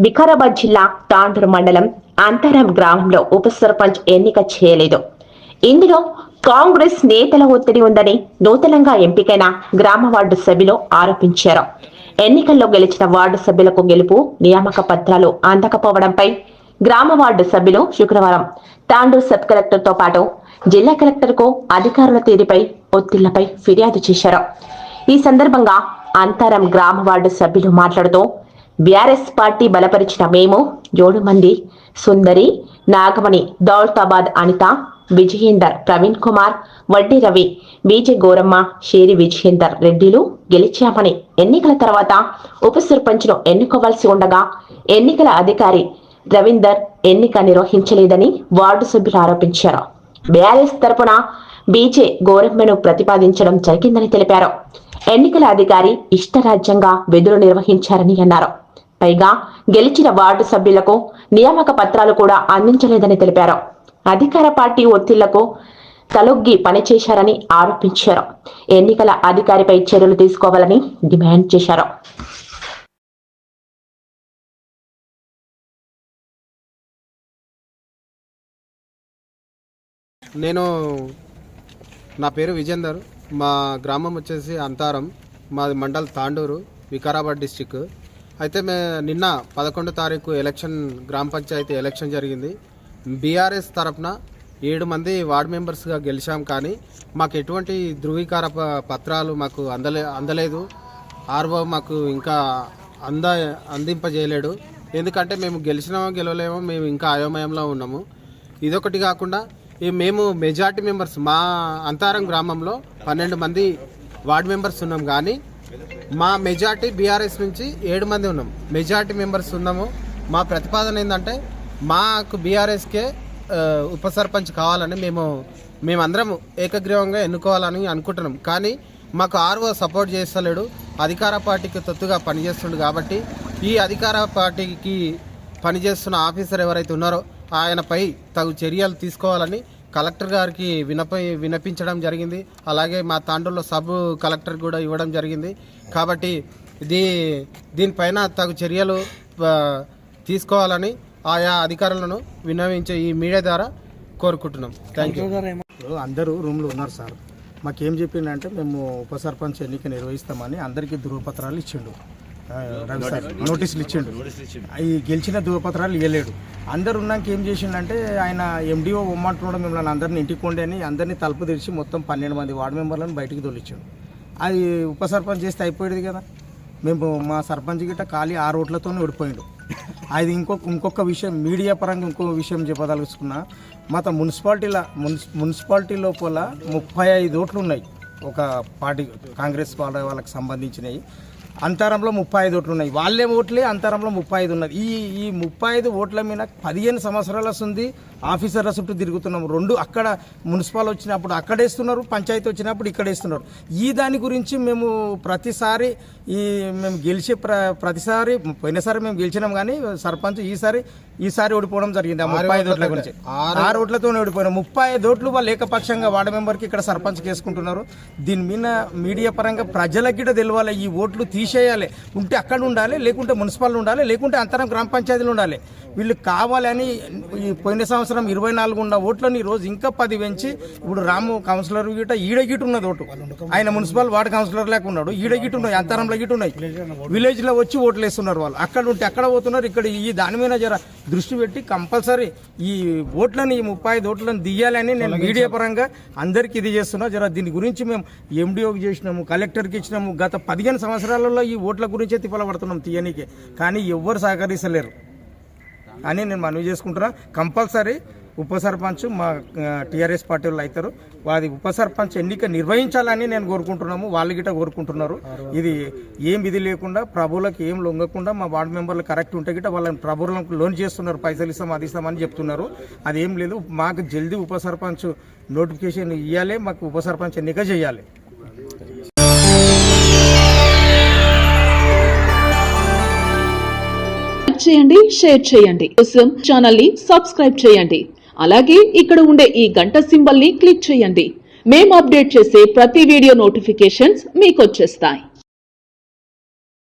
వికారాబాద్ జిల్లా తాండూరు మండలం అంతరం గ్రామంలో ఉప సర్పంచ్ ఎన్నిక చేయలేదు. ఇందులో కాంగ్రెస్ నేతల ఒత్తిడి ఉందని నూతనంగా ఎంపికైన గ్రామ వార్డు సభ్యులు ఆరోపించారు. ఎన్నికల్లో గెలిచిన వార్డు సభ్యులకు గెలుపు నియామక పత్రాలు అందకపోవడంపై గ్రామ వార్డు సభ్యులు శుక్రవారం తాండూరు సబ్ కలెక్టర్ తో పాటు జిల్లా కలెక్టర్ కు అధికారుల తీరుపై ఒత్తిళ్లపై ఫిర్యాదు చేశారు. ఈ సందర్భంగా అంతరం గ్రామ వార్డు సభ్యులు మాట్లాడుతూ బీఆర్ఎస్ పార్టీ బలపరిచిన మేము 7 మంది సుందరి, నాగమణి, దౌలతాబాద్ అనిత, విజయేందర్, ప్రవీణ్ కుమార్, వడ్డీ రవి, బీజే గోరమ్మ, షేరి విజయేందర్ రెడ్డిలు గెలిచామని ఎన్నికల తర్వాత ఉప సర్పంచ్ ను ఎన్నుకోవాల్సి ఉండగా ఎన్నికల అధికారి రవీందర్ ఎన్నిక నిర్వహించలేదని వార్డు సభ్యులు ఆరోపించారు. బీఆర్ఎస్ తరపున బీజే గోరమ్మను ప్రతిపాదించడం జరిగిందని తెలిపారు. ఎన్నికల అధికారి ఇష్టరాజ్యంగా విధులు నిర్వహించారని అన్నారు. పైగా గెలిచిన వార్డు సభ్యులకు నియామక పత్రాలు కూడా అందించలేదని తెలిపారు. అధికార పార్టీ ఒత్తిళ్లకు తలొగ్గి పనిచేశారని ఆరోపించారు. ఎన్నికల అధికారిపై చర్యలు తీసుకోవాలని డిమాండ్ చేశారు. నా పేరు విజేందర్. మా గ్రామం వచ్చేసి అంతారం, మాది మండల్ తాండూరు, వికారాబాద్ డిస్టిక్. అయితే నిన్న 11వ తారీఖు ఎలక్షన్, గ్రామ పంచాయతీ ఎలక్షన్ జరిగింది. బీఆర్ఎస్ తరఫున 7 మంది వార్డు మెంబర్స్గా గెలిచాం. కానీ మాకు ఎటువంటి ధృవీకార పత్రాలు మాకు అందలేదు. ఆర్ఓ మాకు ఇంకా అందింపజేయలేడు. ఎందుకంటే మేము గెలవలేమో, మేము ఇంకా అయోమయంలో ఉన్నాము. ఇదొకటి కాకుండా మేము మెజార్టీ మెంబర్స్, మా అంతారం గ్రామంలో 12 మంది వార్డు మెంబర్స్ ఉన్నాం. కానీ మా మెజార్టీ బీఆర్ఎస్ నుంచి 7 మంది ఉన్నాం. మెజార్టీ మెంబర్స్ ఉన్నాము. మా ప్రతిపాదన ఏంటంటే మాకు బీఆర్ఎస్కే ఉప సర్పంచ్ కావాలని మేమందరం ఏకగ్రీవంగా ఎన్నుకోవాలని అనుకుంటున్నాం. కానీ మాకు ఆర్ఓ సపోర్ట్ చేస్తలేడు. అధికార పార్టీకి తొత్తుగా పనిచేస్తుండు. కాబట్టి ఈ అధికార పార్టీకి పనిచేస్తున్న ఆఫీసర్ ఎవరైతే ఉన్నారో ఆయనపై తగు చర్యలు తీసుకోవాలని కలెక్టర్ గారికి వినపించడం జరిగింది. అలాగే మా తాండూరులో సబ్ కలెక్టర్ కూడా ఇవ్వడం జరిగింది. కాబట్టి దీనిపైన తగు చర్యలు తీసుకోవాలని ఆయా అధికారులను విన్నవించే ఈ మీడియా ద్వారా కోరుకుంటున్నాం. Thank you. అందరూ రూమ్లో ఉన్నారు సార్. మాకేం చెప్పిందంటే మేము ఉప సర్పంచ్ ఎన్నిక నిర్వహిస్తామని అందరికీ ధృవపత్రాలు ఇచ్చిండు. నోటీసులు ఇచ్చిండు. ఈ గెలిచిన ధృవపత్రాలు ఇవ్వలేడు. అందరు ఉన్నాక ఏం చేసిండంటే ఆయన ఎండిఓ ఉమ్మంటున్నాడు, మిమ్మల్ని అందరిని ఇంటికి కొండి అని అందరినీ తలుపు తెరిచి మొత్తం 12 మంది వార్డు మెంబర్లను బయటికి తోలిచ్చాడు. అది ఉప సర్పంచ్ చేస్తే అయిపోయేది కదా. మా సర్పంచ్ గిట్ట ఖాళీ 6 ఓట్లతోనే ఓడిపోయాడు. అది ఇంకొక విషయం, మీడియా పరంగా ఇంకో విషయం చెప్పదలుచుకున్నా. మా మున్సిపాలిటీ లోపల 35 ఓట్లు ఉన్నాయి. ఒక పార్టీ కాంగ్రెస్ వాళ్ళకి సంబంధించినవి. అంతరంలో 35 ఓట్లు ఉన్నాయి. వాళ్ళే ఓట్లే అంతరంలో 35 ఉన్నది. ఈ 35 ఓట్ల మీద 15 సంవత్సరాల ఉంది ఆఫీసర్ల చుట్టూ తిరుగుతున్నాం. 2 అక్కడ మున్సిపల్ వచ్చినప్పుడు అక్కడేస్తున్నారు, పంచాయతీ వచ్చినప్పుడు ఇక్కడేస్తున్నారు. ఈ దాని గురించి మేము ప్రతిసారి మేము గెలిచే ప్రతిసారి పోయినసారి మేము గెలిచినాం. కానీ సర్పంచ్ ఈసారి ఓడిపోవడం జరిగింది. 35 ఓట్ల గురించి 6 ఓట్లతో ఓడిపోయినాం. 35 ఓట్లు వాళ్ళు ఏకపక్షంగా వార్డు మెంబర్కి ఇక్కడ సర్పంచ్ వేసుకుంటున్నారు. దీని మీద మీడియా పరంగా ప్రజలకి కూడా తెలియాలి. ఈ ఓట్లు తీసేయాలి. ఉంటే అక్కడ ఉండాలి, లేకుంటే మున్సిపల్ ఉండాలి, లేకుంటే అంతరం గ్రామ పంచాయతీలు ఉండాలి. వీళ్ళు కావాలని ఈ పోయిన సంవత్సరం 24 ఉన్న ఓట్లని ఈరోజు ఇంకా 10 పెంచి ఇప్పుడు రాము కౌన్సిలర్ గిట్ట ఈడగిట్టు ఉన్నది ఓటు. ఆయన మున్సిపల్ వార్డు కౌన్సిలర్ లేక ఉన్నాడు. ఈడగిట్టు ఉన్నాయి, అంతరంలో గిట్టు ఉన్నాయి. విలేజ్ లో వచ్చి ఓట్లు వేస్తున్నారు వాళ్ళు. అక్కడ ఉంటే అక్కడ పోతున్నారు. ఇక్కడ ఈ దాని మీద జర దృష్టి పెట్టి కంపల్సరీ ఈ ఓట్లని 35 ఓట్లను దియ్యాలని నేను మీడియా పరంగా అందరికీ ఇది చేస్తున్నా. జర దీని గురించి మేము ఎండిఓకి చేసినాము, కలెక్టర్కి ఇచ్చినాము. గత 15 సంవత్సరాలలో ఈ ఓట్ల గురించే తిప్పలపడుతున్నాం తీయనికే. కానీ ఎవ్వరు సహకరిస్తలేరు అని నేను మనవి చేసుకుంటున్నా. కంపల్సరీ ఉప సర్పంచ్ మా టీఆర్ఎస్ పార్టీ వాళ్ళు అవుతారు. అది ఉప సర్పంచ్ ఎన్నిక నిర్వహించాలని నేను కోరుకుంటున్నాము. వాళ్ళు గిట్ట కోరుకుంటున్నారు. ఇది ఏం విధి లేకుండా ప్రభువులకు ఏం లొంగకుండా మా వార్డు మెంబర్లు కరెక్ట్ ఉంటే గిట్ట వాళ్ళని ప్రభువులకు లోన్ చేస్తున్నారు. పైసలు ఇస్తాం, అది ఇస్తామని చెప్తున్నారు. అదేం లేదు. మాకు జల్దీ ఉప సర్పంచ్ నోటిఫికేషన్ ఇవ్వాలి. మాకు ఉప సర్పంచ్ ఎన్నిక చేయాలి. చేయండి, షేర్ చేయండి. కోసం ఛానల్ ని సబ్స్క్రైబ్ చేయండి. అలాగే ఇక్కడ ఉండే ఈ గంట సింబల్ ని క్లిక్ చేయండి. మేము అప్డేట్ చేసే ప్రతి వీడియో నోటిఫికేషన్స్ మీకు వచ్చేస్తాయి.